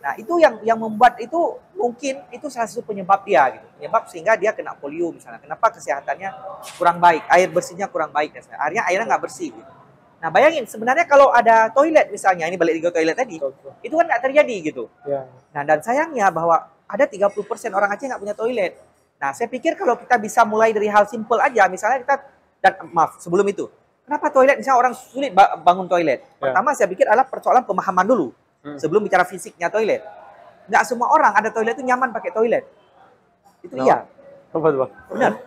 Nah, itu yang membuat itu mungkin itu salah satu penyebab dia gitu. Penyebab sehingga dia kena polio misalnya. Kenapa kesehatannya kurang baik, air bersihnya kurang baik misalnya. Airnya nggak bersih gitu. Nah, bayangin sebenarnya kalau ada toilet misalnya, ini balik ke toilet tadi, itu kan nggak terjadi gitu. Ya. Nah, dan sayangnya bahwa ada 30% orang Aceh nggak punya toilet. Nah, saya pikir kalau kita bisa mulai dari hal simple aja, misalnya kita, dan maaf, sebelum itu, kenapa toilet, misalnya orang sulit bangun toilet? Pertama saya pikir adalah persoalan pemahaman dulu. Sebelum bicara fisiknya toilet. Nggak semua orang ada toilet itu nyaman pakai toilet. Itu iya. Benar.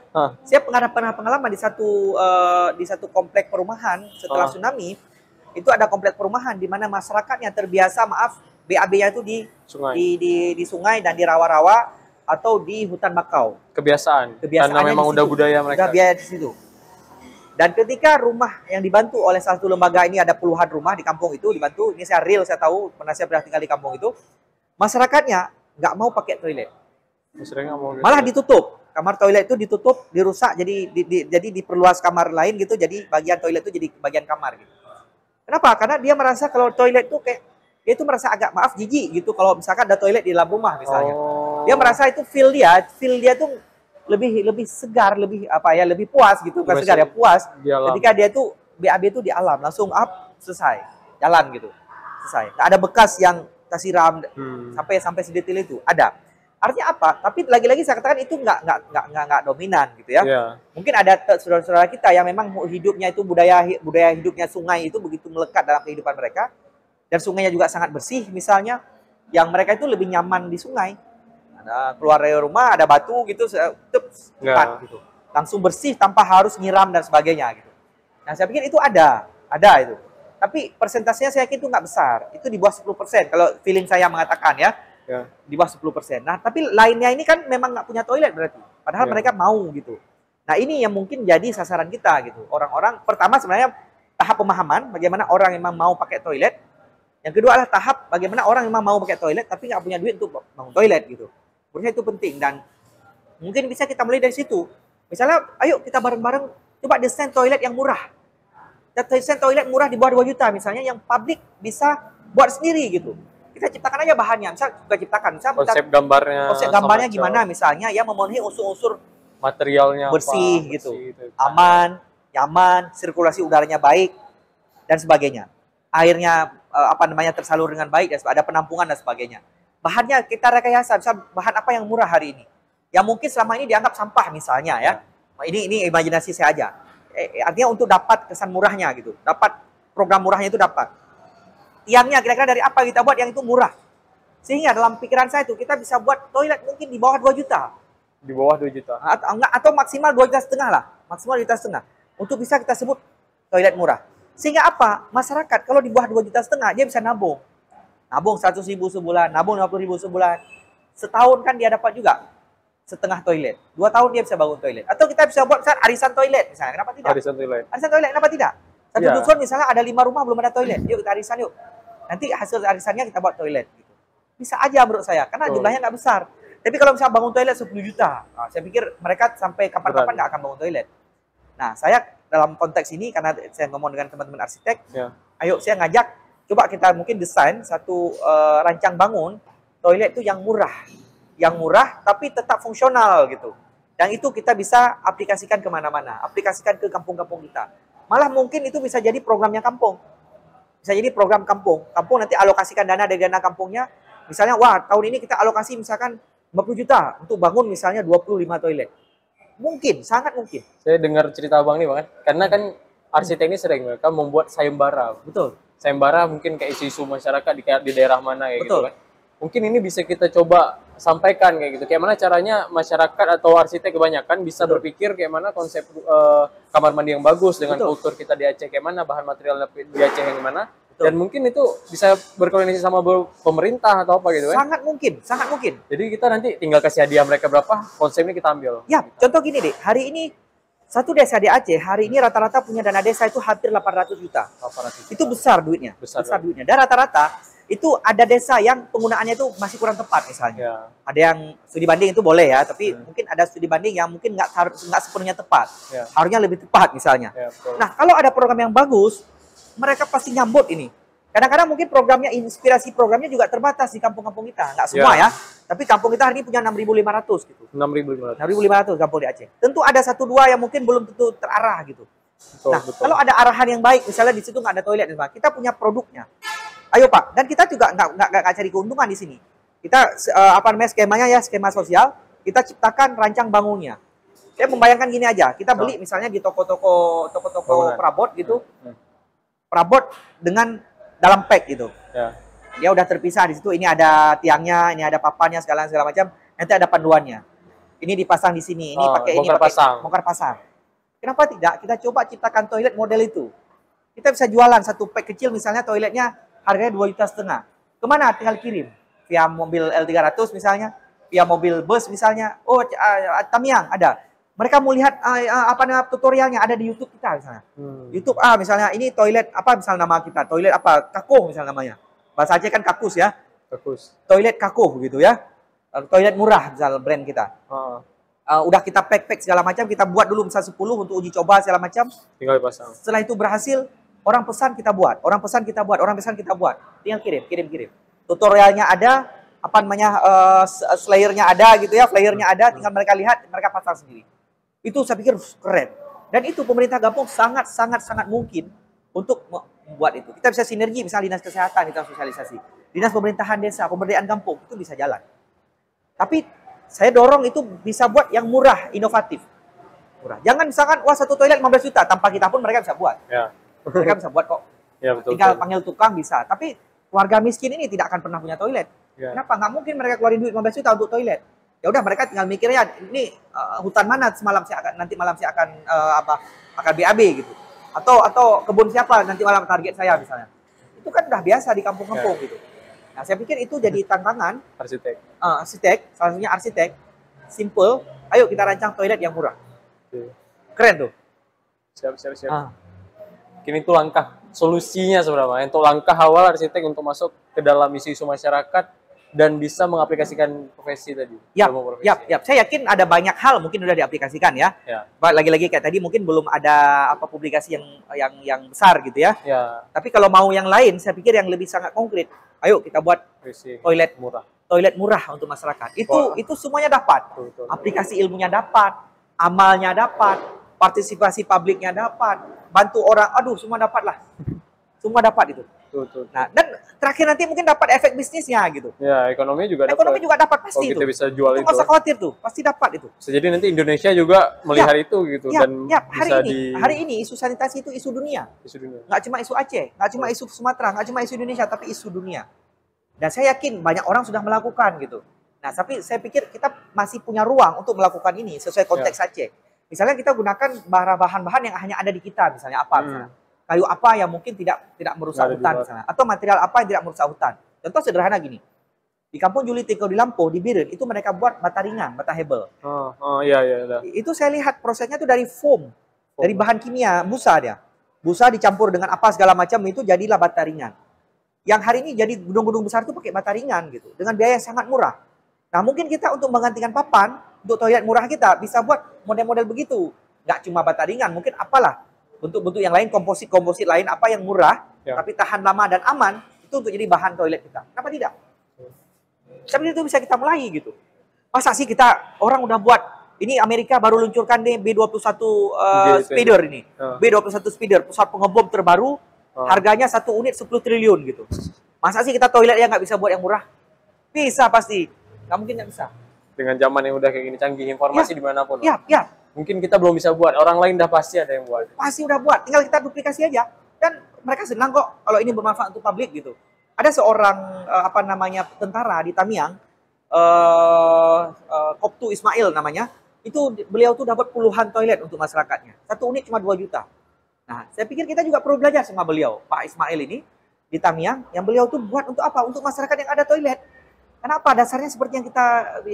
Saya pernah pengalaman di satu komplek perumahan setelah tsunami, itu ada komplek perumahan di mana masyarakatnya terbiasa, BAB-nya itu di sungai dan di rawa-rawa atau di hutan bakau. Kebiasaan. Karena memang udah budaya mereka. Udah biaya di situ. Dan ketika rumah yang dibantu oleh salah satu lembaga ini, ada puluhan rumah di kampung itu dibantu, ini saya real, saya tahu, pernah saya pernah tinggal di kampung itu, masyarakatnya nggak mau pakai toilet. Malah ditutup. Kamar toilet itu ditutup, dirusak, jadi diperluas kamar lain gitu, jadi bagian toilet itu jadi bagian kamar gitu. Kenapa? Karena dia merasa kalau toilet itu kayak, dia itu merasa agak, jijik gitu kalau misalkan ada toilet di dalam rumah misalnya. Dia merasa itu feel dia tuh lebih segar, lebih puas gitu, bukan segar ya, puas. Ketika dia tuh BAB itu di alam, langsung selesai, jalan gitu, selesai. Nggak ada bekas yang tersiram sampai sedetil itu, ada. Artinya apa? Tapi lagi-lagi saya katakan itu nggak dominan gitu ya. Mungkin ada saudara-saudara kita yang memang hidupnya itu budaya hidupnya sungai itu begitu melekat dalam kehidupan mereka, dan sungainya juga sangat bersih misalnya, yang mereka itu lebih nyaman di sungai. Ada keluar dari rumah, ada batu gitu, cepat gitu, langsung bersih tanpa harus nyiram dan sebagainya gitu. Nah, saya pikir itu ada itu. Tapi persentasenya saya yakin itu nggak besar, itu di bawah 10%. Kalau feeling saya mengatakan ya, di bawah 10%. Nah, tapi lainnya ini kan memang nggak punya toilet berarti, padahal mereka mau gitu. Nah, ini yang mungkin jadi sasaran kita gitu. Orang-orang pertama sebenarnya tahap pemahaman bagaimana orang memang mau pakai toilet. Yang kedua adalah tahap bagaimana orang memang mau pakai toilet tapi nggak punya duit untuk bangun toilet gitu. Menurut saya itu penting, dan mungkin bisa kita mulai dari situ. Misalnya, ayo kita bareng-bareng coba desain toilet yang murah. Desain toilet murah di bawah 2 juta misalnya, yang publik bisa buat sendiri gitu. Kita ciptakan aja bahannya, misalnya kita ciptakan. Konsep gambarnya gimana misalnya, yang memenuhi unsur-unsur materialnya bersih gitu. Aman, nyaman, sirkulasi udaranya baik, dan sebagainya. Airnya tersalur dengan baik, dan ada penampungan dan sebagainya. Bahannya kita rekayasa, misal bahan apa yang murah hari ini, yang mungkin selama ini dianggap sampah misalnya ya. Ini imajinasi saya aja. Artinya untuk dapat kesan murahnya gitu, dapat program murahnya itu dapat. Tiangnya kira-kira dari apa kita buat yang itu murah. Sehingga dalam pikiran saya itu kita bisa buat toilet mungkin di bawah 2 juta. Di bawah 2 juta. Atau maksimal 2,5 juta lah. Maksimal 2,5 juta. Untuk bisa kita sebut toilet murah. Sehingga apa? Masyarakat kalau di bawah 2,5 juta dia bisa nabung. Nabung 100.000 sebulan, nabung 50.000 sebulan. Setahun kan dia dapat juga setengah toilet. 2 tahun dia bisa bangun toilet. Atau kita bisa buat arisan toilet misalnya. Kenapa tidak? Arisan toilet, kenapa tidak? Satu dusun misalnya ada 5 rumah belum ada toilet. Yuk kita arisan yuk. Nanti hasil arisannya kita buat toilet gitu. Bisa aja menurut saya, karena jumlahnya nggak besar. Tapi kalau misalnya bangun toilet 10 juta, saya pikir mereka sampai kapan-kapan nggak akan bangun toilet. Nah, saya dalam konteks ini, karena saya ngomong dengan teman-teman arsitek, ayo saya ngajak, coba kita mungkin desain satu rancang bangun toilet itu yang murah tapi tetap fungsional gitu. Dan itu kita bisa aplikasikan kemana-mana, aplikasikan ke kampung-kampung kita. Malah mungkin itu bisa jadi programnya kampung. Bisa jadi program kampung. Kampung nanti alokasikan dana dari dana kampungnya. Misalnya, wah tahun ini kita alokasi misalkan 50 juta untuk bangun misalnya 25 toilet. Mungkin, sangat mungkin. Saya dengar cerita Abang nih Bang, karena kan arsitek ini sering mereka membuat sayembara. Betul. Sayembara mungkin kayak isu-isu masyarakat di daerah mana kayak gitu kan. Mungkin ini bisa kita coba sampaikan kayak gitu. Kayak mana caranya masyarakat atau arsitek kebanyakan bisa berpikir kayak mana konsep kamar mandi yang bagus dengan kultur kita di Aceh, kayak mana bahan material di Aceh yang mana. Dan mungkin itu bisa berkoordinasi sama pemerintah atau apa gitu kan? Sangat mungkin, sangat mungkin. Jadi kita nanti tinggal kasih hadiah mereka berapa, konsepnya kita ambil. Ya, contoh gini deh, hari ini Satu desa di Aceh hari ini rata-rata punya dana desa itu hampir 800 juta. 800 juta. Itu besar duitnya. Besar Duitnya. Dan rata-rata itu ada desa yang penggunaannya itu masih kurang tepat misalnya. Ya. Ada yang studi banding itu boleh ya, tapi mungkin ada studi banding yang mungkin nggak sepenuhnya tepat. Ya. Harusnya lebih tepat misalnya. Ya, betul. Nah, kalau ada program yang bagus, mereka pasti nyambut ini. Kadang-kadang mungkin programnya, inspirasi programnya juga terbatas di kampung-kampung kita. Nggak semua ya. Tapi kampung kita hari ini punya 6.500 gitu. 6.500. 6.500 kampung di Aceh. Tentu ada satu dua yang mungkin belum tentu terarah gitu. Betul, Nah, betul. kalau ada arahan yang baik, misalnya di situ nggak ada toilet, kita punya produknya. Ayo Pak, dan kita juga nggak cari keuntungan di sini. Kita skemanya ya, skema sosial, kita ciptakan rancang bangunnya. Saya membayangkan gini aja, kita beli misalnya di toko-toko perabot gitu, perabot dengan dalam pack gitu. Ya. Dia udah terpisah di situ. Ini ada tiangnya, ini ada papannya segala macam. Nanti ada panduannya. Ini dipasang di sini, ini pakai ini pakai bongkar pasang. Kenapa tidak? Kita coba ciptakan toilet model itu. Kita bisa jualan satu pack kecil misalnya toiletnya harganya 2,5 juta. Kemana? Tinggal kirim via mobil L300 misalnya, via mobil bus misalnya. Oh, Tamiang ada. Mereka mau lihat tutorialnya ada di YouTube kita misalnya. YouTube misalnya ini toilet apa misalnya nama kita, toilet apa? Kakuh misalnya namanya. Bahasa Aceh kan kakus ya. Kakus. Toilet kakuh gitu ya. Toilet murah misalnya brand kita. Udah kita pack segala macam, kita buat dulu misal 10 untuk uji coba segala macam. Tinggal dipasang. Setelah itu berhasil, orang pesan kita buat, orang pesan kita buat. Tinggal kirim. Tutorialnya ada, slayernya ada gitu ya, flyernya ada, tinggal mereka lihat, mereka pasang sendiri. Itu saya pikir keren. Dan itu pemerintah Gampong sangat mungkin untuk membuat itu. Kita bisa sinergi misalnya dinas kesehatan, kita sosialisasi. Dinas pemerintahan desa, pemberdayaan kampung, itu bisa jalan. Tapi saya dorong itu bisa buat yang murah, inovatif. Murah. Jangan misalkan, wah satu toilet 15 juta, tanpa kita pun mereka bisa buat. Ya. Mereka bisa buat kok. Ya, betul, tinggal panggil tukang bisa. Tapi warga miskin ini tidak akan pernah punya toilet. Ya. Kenapa? Nggak mungkin mereka keluarin duit 15 juta untuk toilet. Ya udah mereka tinggal mikirnya ini hutan mana nanti malam saya akan akan BAB gitu. Atau kebun siapa nanti malam target saya misalnya. Itu kan udah biasa di kampung-kampung gitu. Nah, saya pikir itu jadi tantangan arsitek, salah satunya arsitek, simple, ayo kita rancang toilet yang murah. Keren tuh. Siap. Kini itu langkah solusinya sebenarnya. Untuk langkah awal arsitek untuk masuk ke dalam isu-isu masyarakat dan bisa mengaplikasikan profesi tadi. Yap. Saya yakin ada banyak hal mungkin udah diaplikasikan ya. Lagi-lagi kayak tadi mungkin belum ada publikasi yang besar gitu ya. Tapi kalau mau yang lain, saya pikir yang lebih sangat konkret. Ayo kita buat toilet murah untuk masyarakat. Itu semuanya dapat. Betul. Aplikasi ilmunya dapat, amalnya dapat, partisipasi publiknya dapat, bantu orang, semua dapat lah. Semua dapat itu. Betul. Nah, dan terakhir nanti mungkin dapat efek bisnisnya gitu. Ya, ekonomi juga dapat pasti itu. Kita bisa jual itu. Nggak usah khawatir tuh, pasti dapat itu. Jadi nanti Indonesia juga melihat itu gitu dan hari ini isu sanitasi itu isu dunia. Nggak cuma isu Aceh, nggak cuma isu Sumatera, nggak cuma isu Indonesia, tapi isu dunia. Dan saya yakin banyak orang sudah melakukan gitu. Nah, tapi saya pikir kita masih punya ruang untuk melakukan ini sesuai konteks Aceh. Misalnya kita gunakan bahan-bahan yang hanya ada di kita, misalnya apa? Misalnya kayu apa yang mungkin tidak merusak hutan misalnya, atau material apa yang tidak merusak hutan. Contoh sederhana gini, di Kampung Juli Tiko di Lampau, di Biren, itu mereka buat bata ringan, bata hebel. Iya. Itu saya lihat prosesnya itu dari foam, dari bahan kimia, busa dia. Busa dicampur dengan apa segala macam, itu jadilah bata ringan. Yang hari ini jadi gedung-gedung besar itu pakai bata ringan gitu, dengan biaya yang sangat murah. Nah, mungkin kita untuk menggantikan papan, untuk toilet murah kita, bisa buat model-model begitu. Nggak cuma bata ringan, mungkin apalah. Bentuk-bentuk yang lain, komposit lain, apa yang murah, tapi tahan lama dan aman, itu untuk jadi bahan toilet kita. Kenapa tidak? Tapi itu bisa kita mulai gitu. Masa sih orang udah buat, ini Amerika baru luncurkan nih B21 speeder ini. B21 speeder, pesawat pengebom terbaru, harganya 1 unit 10 triliun gitu. Masa sih kita toilet yang nggak bisa buat yang murah? Bisa pasti. Nggak mungkin nggak bisa. Dengan zaman yang udah kayak gini canggih, informasi dimanapun. Ya. Mungkin kita belum bisa buat, orang lain dah pasti ada yang buat. Pasti udah buat, tinggal kita duplikasi aja. Dan mereka senang kok kalau ini bermanfaat untuk publik gitu. Ada seorang tentara di Tamiang, Koptu Ismail namanya, itu beliau tuh dapat puluhan toilet untuk masyarakatnya. 1 unit cuma 2 juta. Nah, saya pikir kita juga perlu belajar sama beliau, Pak Ismail ini di Tamiang, yang beliau tuh buat untuk apa? Untuk masyarakat yang ada toilet. Kenapa? Dasarnya seperti yang kita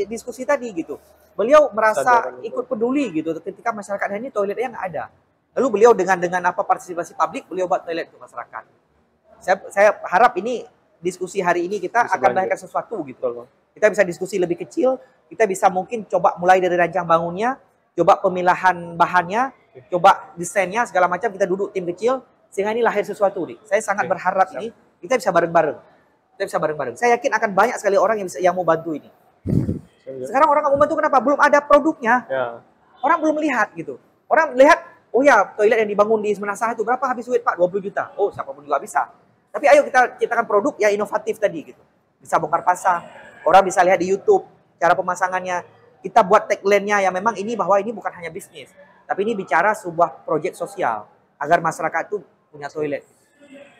diskusi tadi gitu. Beliau merasa ikut peduli gitu ketika masyarakat ini toiletnya nggak ada. Lalu beliau dengan apa partisipasi publik, beliau buat toilet untuk masyarakat. Saya harap ini diskusi hari ini kita akan melahirkan sesuatu gitu. Kita bisa diskusi lebih kecil, kita bisa mungkin coba mulai dari rancang bangunnya, coba pemilahan bahannya, coba desainnya segala macam, kita duduk tim kecil sehingga ini lahir sesuatu nih. Saya sangat berharap ini kita bisa bareng-bareng. Saya yakin akan banyak sekali orang yang mau bantu ini. Sekarang orang nggak mau bantu kenapa? Belum ada produknya. Orang belum lihat gitu. Orang lihat, oh ya toilet yang dibangun di Menasah itu berapa habis duit Pak? 20 juta. Oh siapapun juga bisa. Tapi ayo kita ciptakan produk yang inovatif tadi gitu. Bisa bongkar pasang. Orang bisa lihat di YouTube cara pemasangannya. Kita buat tagline-nya yang memang ini bahwa ini bukan hanya bisnis, tapi ini bicara sebuah proyek sosial agar masyarakat itu punya toilet.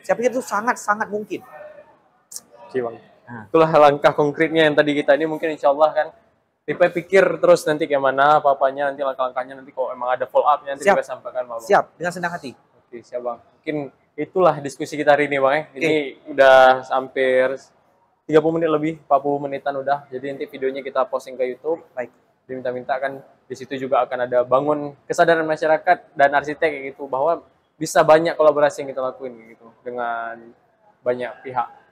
Saya pikir itu sangat-sangat mungkin. Bang. Itulah langkah konkretnya yang tadi kita ini mungkin insya Allah kan kita pikir terus nanti gimana apa-apanya nanti langkah-langkahnya nanti kalau emang ada follow up nanti kita sampaikan Bang. Siap, dengan senang hati. Oke, siap Bang. Mungkin itulah diskusi kita hari ini Bang. Ini udah hampir 30 menit lebih, 40 menitan udah. Jadi nanti videonya kita posting ke YouTube. Baik. Diminta-minta kan di situ juga akan ada bangun kesadaran masyarakat dan arsitek gitu bahwa bisa banyak kolaborasi yang kita lakuin gitu dengan banyak pihak.